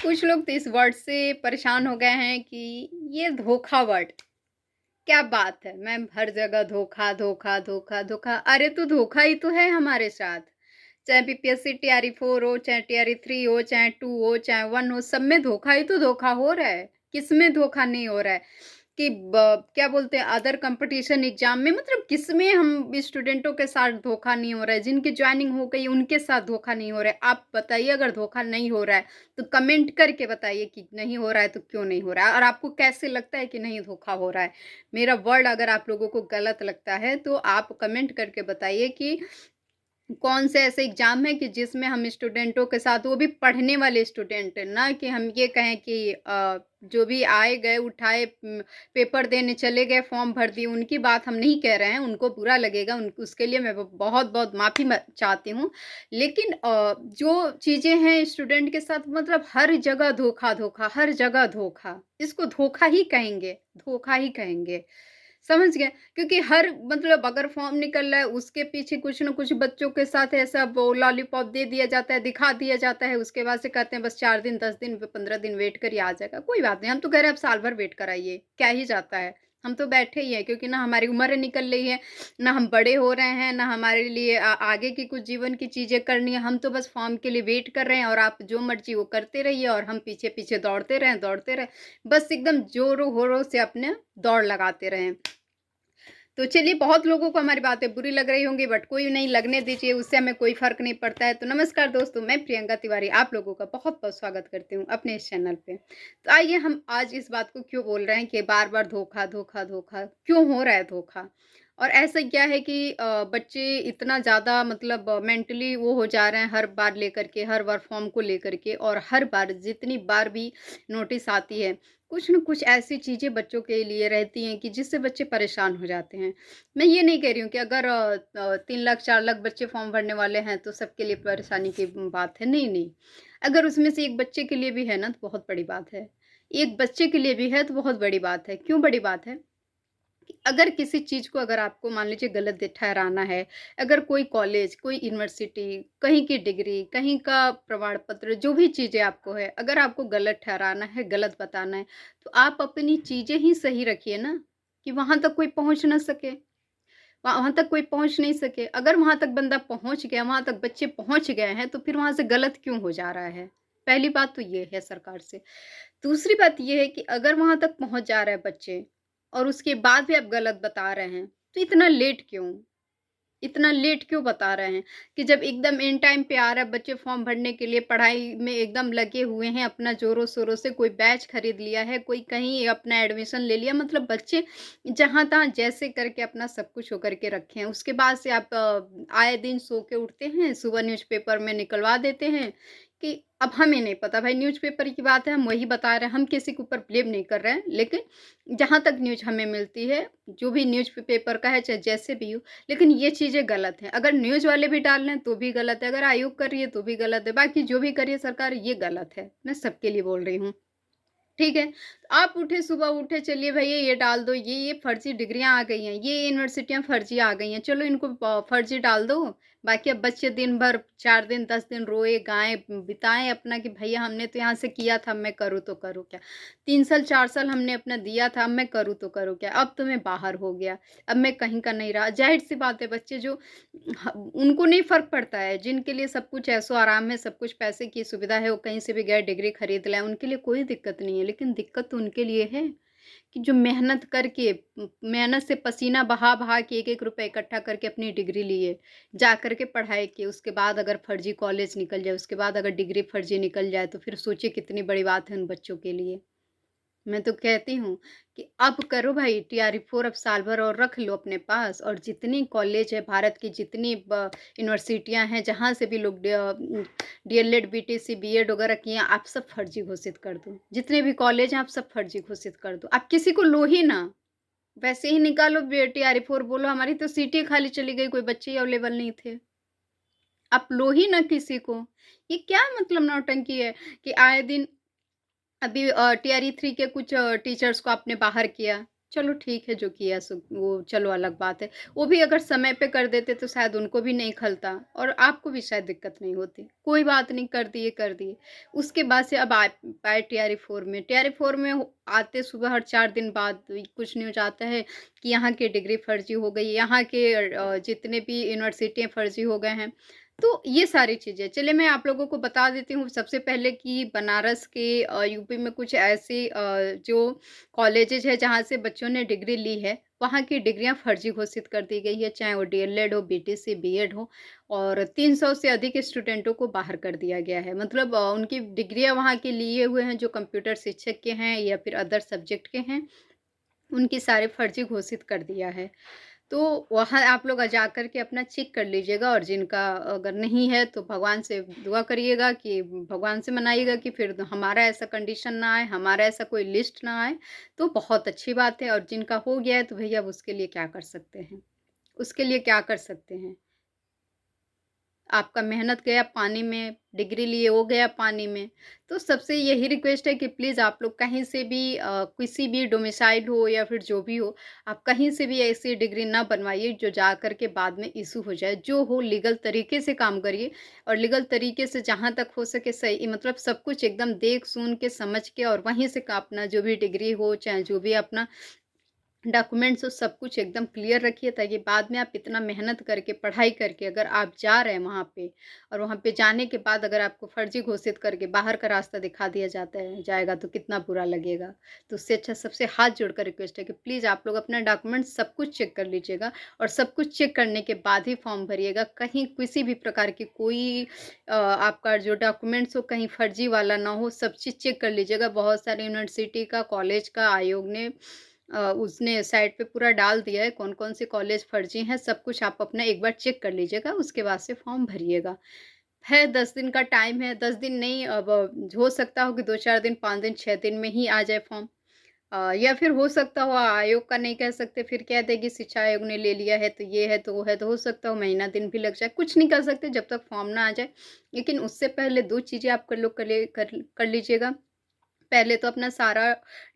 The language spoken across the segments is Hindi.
कुछ लोग तो इस वर्ड से परेशान हो गए हैं कि ये धोखा वर्ड, क्या बात है! मैम हर जगह धोखा, धोखा, धोखा, धोखा। अरे तो धोखा ही तो है हमारे साथ। चाहे बीपीएससी टीआरई 4 हो, चाहे टीआरई 3 हो, चाहे 2 हो, चाहे 1 हो, सब में धोखा ही तो धोखा हो रहा है। किसमें धोखा नहीं हो रहा है? कि क्या बोलते हैं अदर कंपटीशन एग्ज़ाम में मतलब किसमें हम स्टूडेंटों के साथ धोखा नहीं हो रहा है, जिनकी जॉइनिंग हो गई उनके साथ धोखा नहीं हो रहा है। आप बताइए अगर धोखा नहीं हो रहा है, तो कमेंट करके बताइए कि नहीं हो रहा है तो क्यों नहीं हो रहा है और आपको कैसे लगता है कि नहीं धोखा हो रहा है? मेरा वर्ड अगर आप लोगों को गलत लगता है, तो आप कमेंट करके बताइए कि कौन से ऐसे एग्ज़ाम हैं कि जिसमें हम स्टूडेंटों के साथ वो भी पढ़ने वाले स्टूडेंट, ना कि हम ये कहें कि जो भी आए गए उठाए पेपर देने चले गए, फॉर्म भर दिए, उनकी बात हम नहीं कह रहे हैं, उनको बुरा लगेगा, उन उसके लिए मैं ब बहुत-बहुत माफ़ी म चाहती हूँ। लेकिन जो चीज़ें हैं स्टूडेंट के साथ मतलब हर जगह धोखा-धोखा, हर जगह धोखा, इसको धोखा ही कहेंगे। समझ गए? क्योंकि हर मतलब अगर फॉर्म निकल रहा है उसके पीछे कुछ न कुछ बच्चों के साथ ऐसा वो लॉलीपॉप दे दिया जाता है, दिखा दिया जाता है, उसके बाद से कहते हैं बस 4 दिन, 10 दिन, 15 दिन वेट करिए आ जाएगा। कोई बात नहीं, हम तो कह रहे हैं अब साल भर वेट कराइए, क्या ही जाता है? हम तो बैठे ही हैं क्योंकि ना हमारी उम्र निकल रही है, ना हम बड़े हो रहे हैं, ना हमारे लिए आगे की कुछ जीवन की चीज़ें करनी है, हम तो बस फॉर्म के लिए वेट कर रहे हैं और आप जो मर्ज़ी वो करते रहिए और हम पीछे-पीछे दौड़ते रहें। बस एकदम ज़ोरों-होरों से अपने दौड़ लगाते रहें। तो चलिए बहुत लोगों को हमारी बातें बुरी लग रही होंगी बट कोई नहीं लगने दीजिए, उससे हमें कोई फ़र्क नहीं पड़ता है। तो नमस्कार दोस्तों, मैं प्रियंका तिवारी आप लोगों का बहुत-बहुत स्वागत करती हूँ अपने इस चैनल पे। तो आइए हम आज इस बात को क्यों बोल रहे हैं कि बार-बार धोखा, धोखा, धोखा क्यों हो रहा है धोखा? और ऐसा क्या है कि बच्चे इतना ज़्यादा मतलब मेंटली वो हो जा रहे हैं हर बार लेकर के, हर बार फॉर्म को लेकर के और हर बार जितनी बार भी नोटिस आती है, कुछ न कुछ ऐसी चीज़ें बच्चों के लिए रहती हैं कि जिससे बच्चे परेशान हो जाते हैं। मैं ये नहीं कह रही हूँ कि अगर 3 लाख 4 लाख बच्चे फॉर्म भरने वाले हैं तो सबके लिए परेशानी की बात है, नहीं, नहीं। अगर उसमें से एक बच्चे के लिए भी है ना तो बहुत बड़ी बात है। एक बच्चे के लिए भी है तो बहुत बड़ी बात है। क्यों बड़ी बात है? अगर किसी चीज़ को अगर आपको मान लीजिए गलत ठहराना है, अगर कोई कॉलेज, कोई यूनिवर्सिटी, कहीं की डिग्री, कहीं का प्रमाण पत्र, जो भी चीज़ें आपको है, अगर आपको गलत ठहराना है, गलत बताना है, तो आप अपनी चीज़ें ही सही रखिए ना, कि वहाँ तक कोई पहुँच ना सके। वहाँ तक कोई पहुँच नहीं सके। अगर वहाँ तक बंदा पहुँच गया, वहाँ तक बच्चे पहुँच गए हैं, तो फिर वहाँ से गलत क्यों हो जा रहा है? पहली बात तो ये है सरकार से। दूसरी बात ये है कि अगर वहाँ तक पहुँच जा रहे हैं बच्चे और उसके बाद भी आप गलत बता रहे हैं, तो इतना लेट क्यों? इतना लेट क्यों बता रहे हैं? कि जब एकदम एंड टाइम पे आ रहा है, बच्चे फॉर्म भरने के लिए पढ़ाई में एकदम लगे हुए हैं, अपना ज़ोरों-शोरों से कोई बैच खरीद लिया है, कोई कहीं अपना एडमिशन ले लिया, मतलब बच्चे जहाँ-तहाँ जैसे करके अपना सब कुछ वो करके रखे हैं। उसके बाद से आप आए दिन सो के उठते हैं, सुबह न्यूज़पेपर में निकलवा देते हैं कि अब हमें नहीं पता भाई न्यूज़पेपर की बात है, हम वही बता रहे हैं, हम किसी के ऊपर ब्लेम नहीं कर रहे हैं। लेकिन जहाँ तक न्यूज़ हमें मिलती है, जो भी न्यूज़ पेपर का है, चाहे जैसे भी हो, लेकिन ये चीज़ें गलत हैं। अगर न्यूज़ वाले भी डाल रहे हैं तो भी गलत है, अगर आयोग कर रही है तो भी गलत है, बाकी जो भी कर रही है सरकार ये गलत है। मैं सबके लिए बोल रही हूँ। ठीक है? तो आप उठे सुबह उठे चलिए भैया ये डाल दो, ये फर्ज़ी डिग्रियाँ आ गई हैं, ये यूनिवर्सिटियाँ फर्ज़ी आ गई हैं, चलो इनको फर्ज़ी डाल दो। बाकी अब बच्चे दिन भर 4 दिन 10 दिन रोए गाएँ बिताएँ अपना कि भैया हमने तो यहाँ से किया था, अब मैं करूँ तो करूँ क्या? 3 साल 4 साल हमने अपना दिया था, अब मैं करूँ तो करूँ क्या? अब तो मैं बाहर हो गया, अब मैं कहीं का नहीं रहा। ज़ाहिर-सी बात है बच्चे जो उनको नहीं फ़र्क पड़ता है, जिनके लिए सब कुछ ऐशो-आराम है, सब कुछ पैसे की सुविधा है, वो कहीं से भी गए डिग्री खरीद लाएँ, उनके लिए कोई दिक्कत नहीं है। लेकिन दिक्कत तो उनके लिए है कि जो मेहनत करके मेहनत से पसीना बहा-बहा के एक-एक रुपया इकट्ठा करके अपनी डिग्री लिए, जा कर के पढ़ाई की, उसके बाद अगर फर्जी कॉलेज निकल जाए, उसके बाद अगर डिग्री फर्जी निकल जाए, तो फिर सोचिए कितनी बड़ी बात है उन बच्चों के लिए। मैं तो कहती हूँ कि अब करो भाई टीआरई 4 अब साल भर और रख लो अपने पास और जितनी कॉलेज है भारत की जितनी यूनिवर्सिटियाँ हैं जहाँ से भी लोग डीएलएड बीटीसी बीएड वगैरह किए हैं आप सब फर्जी घोषित कर दो जितने भी कॉलेज हैं आप सब फर्जी घोषित कर दो आप किसी को लो ही ना वैसे ही निकालो टीआरई 4 बोलो हमारी तो सीटें खाली चली गई कोई बच्चे ही अवेलेबल नहीं थे आप लो ही ना किसी को ये क्या मतलब नौटंकी है कि आए दिन अभी टीआरई 3 के कुछ टीचर्स को आपने बाहर किया। चलो ठीक है, जो किया सो वो चलो अलग बात है। वो भी अगर समय पे कर देते तो शायद उनको भी नहीं खलता और आपको भी शायद दिक्कत नहीं होती। कोई बात नहीं, कर दिए, कर दिए। उसके बाद से अब आप आए टीआरई 4 में। टीआरई 4 में आते सुबह हर 4 दिन बाद कुछ न्यूज़ आता है कि यहाँ की डिग्री फर्जी हो गई, यहाँ के जितने भी यूनिवर्सिटियाँ फर्जी हो गए हैं। तो ये सारी चीज़ें चलिए मैं आप लोगों को बता देती हूँ सबसे पहले कि बनारस के यूपी में कुछ ऐसे जो कॉलेजेज है जहाँ से बच्चों ने डिग्री ली है, वहाँ की डिग्रियाँ फर्जी घोषित कर दी गई है, चाहे वो डीएलएड हो, बीटीसी, बीएड हो और 300 से अधिक स्टूडेंटों को बाहर कर दिया गया है। मतलब उनकी डिग्रियाँ वहाँ के लिए हुए हैं जो कंप्यूटर शिक्षक के हैं या फिर अदर सब्जेक्ट के हैं, उनकी सारे फर्जी घोषित कर दिया है। तो वहाँ आप लोग जा कर के अपना चेक कर लीजिएगा और जिनका अगर नहीं है तो भगवान से दुआ करिएगा कि भगवान से मनाइएगा कि फिर हमारा ऐसा कंडीशन ना आए, हमारा ऐसा कोई लिस्ट ना आए, तो बहुत अच्छी बात है और जिनका हो गया है तो भैया अब उसके लिए क्या कर सकते हैं? उसके लिए क्या कर सकते हैं? आपका मेहनत गया पानी में, डिग्री लिए वो गया पानी में। तो सबसे यही रिक्वेस्ट है कि प्लीज़ आप लोग कहीं से भी किसी भी डोमिसाइल हो या फिर जो भी हो, आप कहीं से भी ऐसी डिग्री ना बनवाइए जो जा कर के बाद में इश्यू हो जाए। जो हो लीगल तरीके से काम करिए और लीगल तरीके से जहाँ तक हो सके सही मतलब सब कुछ एकदम देख सुन के समझ के और वहीं से का अपना जो भी डिग्री हो, चाहे जो भी अपना डॉक्यूमेंट्स हो सब कुछ एकदम क्लियर रखिए ताकि बाद में आप इतना मेहनत करके, पढ़ाई करके अगर आप जा रहे हैं वहाँ पे और वहाँ पे जाने के बाद अगर आपको फर्जी घोषित करके बाहर का रास्ता दिखा दिया जाएगा तो कितना बुरा लगेगा। तो उससे अच्छा सबसे हाथ जोड़कर रिक्वेस्ट है कि प्लीज़ आप लोग अपना डॉक्यूमेंट सब कुछ चेक कर लीजिएगा और सब कुछ चेक करने के बाद ही फॉर्म भरिएगा। कहीं किसी भी प्रकार की कोई आपका जो डॉक्यूमेंट्स हो कहीं फर्जी वाला ना हो, सब चीज़ चेक कर लीजिएगा। बहुत सारे यूनिवर्सिटी का, कॉलेज का आयोग ने उसने साइट पे पूरा डाल दिया है कौन-कौन से कॉलेज फर्जी हैं, सब कुछ आप अपना एक बार चेक कर लीजिएगा, उसके बाद से फॉर्म भरिएगा। है 10 दिन का टाइम है, 10 दिन नहीं अब हो सकता हो कि 2-4 दिन, 5 दिन, 6 दिन में ही आ जाए फॉर्म। या फिर हो सकता हो आयोग का नहीं कह सकते, फिर कह देगी शिक्षा आयोग ने ले लिया है, तो ये है, तो वो है, तो हो सकता हो महीना दिन भी लग जाए, कुछ नहीं कर सकते जब तक फॉर्म ना आ जाए। लेकिन उससे पहले 2 चीज़ें आप कर लीजिएगा। पहले तो अपना सारा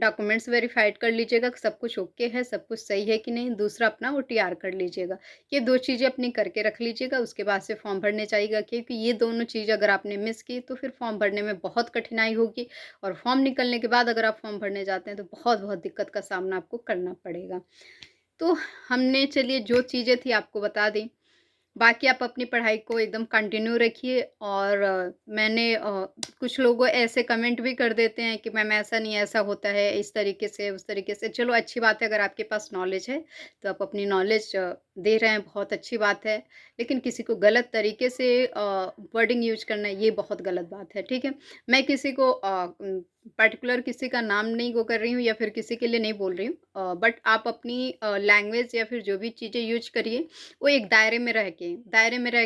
डॉक्यूमेंट्स वेरीफाइड कर लीजिएगा कि सब कुछ ओके है, सब कुछ सही है कि नहीं। दूसरा अपना ओटीआर कर लीजिएगा। ये 2 चीज़ें अपनी करके रख लीजिएगा, उसके बाद से फॉर्म भरने जाइएगा क्योंकि ये दोनों चीज़ अगर आपने मिस की तो फिर फॉर्म भरने में बहुत कठिनाई होगी और फॉर्म निकलने के बाद अगर आप फॉर्म भरने जाते हैं तो बहुत-बहुत दिक्कत का सामना आपको करना पड़ेगा। तो हमने चलिए जो चीज़ें थी आपको बता दी। बाकी आप अपनी पढ़ाई को एकदम कंटिन्यू रखिए और मैंने कुछ लोग ऐसे कमेंट भी कर देते हैं कि मैम ऐसा नहीं ऐसा होता है इस तरीके से उस तरीके से चलो अच्छी बात है अगर आपके पास नॉलेज है तो आप अपनी नॉलेज दे रहे हैं बहुत अच्छी बात है लेकिन किसी को गलत तरीके से वर्डिंग यूज करना ये बहुत गलत बात है ठीक है मैं किसी को पर्टिकुलर किसी का नाम नहीं वो कर रही हूँ या फिर किसी के लिए नहीं बोल रही हूँ बट आप अपनी लैंग्वेज या फिर जो भी चीज़ें यूज करिए वो एक दायरे में रह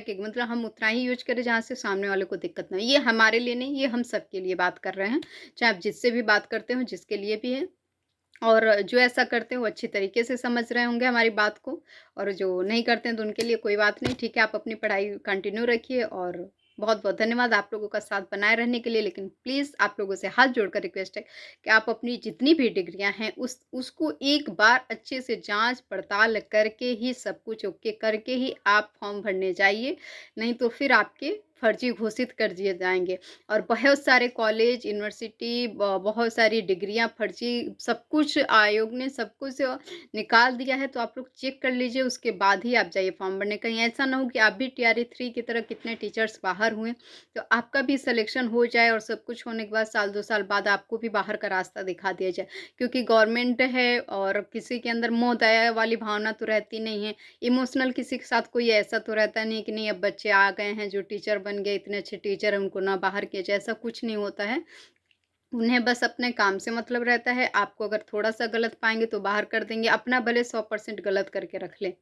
के मतलब हम उतना ही यूज़ करें जहाँ से सामने वाले को दिक्कत ना हो। ये हमारे लिए नहीं, ये हम सबके लिए बात कर रहे हैं। चाहे आप जिससे भी बात करते हो, जिसके लिए भी है और जो ऐसा करते हैं वो अच्छी तरीके से समझ रहे होंगे हमारी बात को और जो नहीं करते हैं तो उनके लिए कोई बात नहीं, ठीक है आप अपनी पढ़ाई कंटिन्यू रखिए और बहुत-बहुत धन्यवाद आप लोगों का साथ बनाए रहने के लिए। लेकिन प्लीज़ आप लोगों से हाथ जोड़कर रिक्वेस्ट है कि आप अपनी जितनी भी डिग्रियाँ हैं उसको एक बार अच्छे से जाँच-पड़ताल करके ही सब कुछ ओके करके ही आप फॉर्म भरने जाइए, नहीं तो फिर आपके फर्जी घोषित कर दिए जाएँगे। और बहुत सारे कॉलेज, यूनिवर्सिटी बहुत सारी डिग्रियाँ फर्जी सब कुछ आयोग ने सब कुछ निकाल दिया है, तो आप लोग चेक कर लीजिए उसके बाद ही आप जाइए फॉर्म भरने। कहीं ऐसा ना हो कि आप भी टीआरई 3 की तरह कितने टीचर्स बाहर हुए, तो आपका भी सिलेक्शन हो जाए और सब कुछ होने के बाद साल 2 साल बाद आपको भी बाहर का रास्ता दिखा दिया जाए। क्योंकि गवर्नमेंट है और किसी के अंदर मोह दया वाली भावना तो रहती नहीं है। इमोशनल किसी के साथ कोई ऐसा तो रहता नहीं कि नहीं अब बच्चे आ गए हैं जो टीचर बन गए, इतने अच्छे टीचर हैं उनको ना बाहर किया जाए, ऐसा कुछ नहीं होता है। उन्हें बस अपने काम से मतलब रहता है, आपको अगर थोड़ा-सा गलत पाएँगे तो बाहर कर देंगे, अपना भले 100% गलत करके रख लें।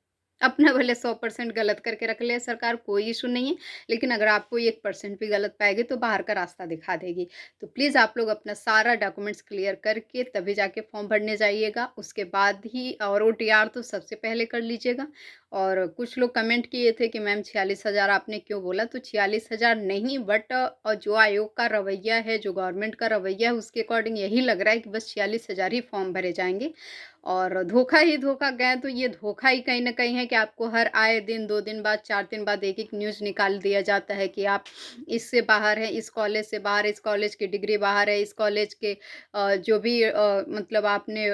अपना भले 100% गलत करके रख ले सरकार, कोई इश्यू नहीं है, लेकिन अगर आपको 1% भी गलत पाएगी तो बाहर का रास्ता दिखा देगी। तो प्लीज़ आप लोग अपना सारा डॉक्यूमेंट्स क्लियर करके तभी जाके फॉर्म भरने जाइएगा, उसके बाद ही और ओटीआर तो सबसे पहले कर लीजिएगा और कुछ लोग कमेंट किए थे कि मैम 46,000 आपने क्यों बोला? तो 46,000 नहीं, बट जो आयोग का रवैया है, जो गवर्नमेंट का रवैया है, उसके अकॉर्डिंग यही लग रहा है कि बस 46,000 ही फॉर्म भरे जाएँगे। और धोखा ही धोखा गए तो ये धोखा ही कहीं न कहीं है कि आपको हर आए दिन, 2 दिन बाद, 4 दिन बाद एक-एक न्यूज़ निकाल दिया जाता है कि आप इससे बाहर हैं, इस कॉलेज से बाहर, इस कॉलेज की डिग्री बाहर है, इस कॉलेज के जो भी मतलब आपने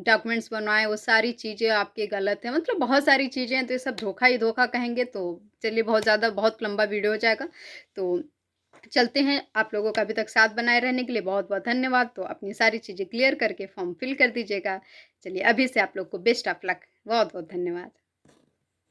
डॉक्यूमेंट्स बनवाए वो सारी चीज़ें आपकी गलत हैं। मतलब बहुत सारी चीज़ें हैं, तो ये सब धोखा ही धोखा कहेंगे तो चलिए बहुत लंबा वीडियो हो जाएगा। तो चलते हैं, आप लोगों का अभी तक साथ बनाए रहने के लिए बहुत-बहुत धन्यवाद। तो अपनी सारी चीज़ें क्लियर करके फॉर्म फिल कर दीजिएगा। चलिए अभी से आप लोग को बेस्ट ऑफ लक। बहुत-बहुत धन्यवाद।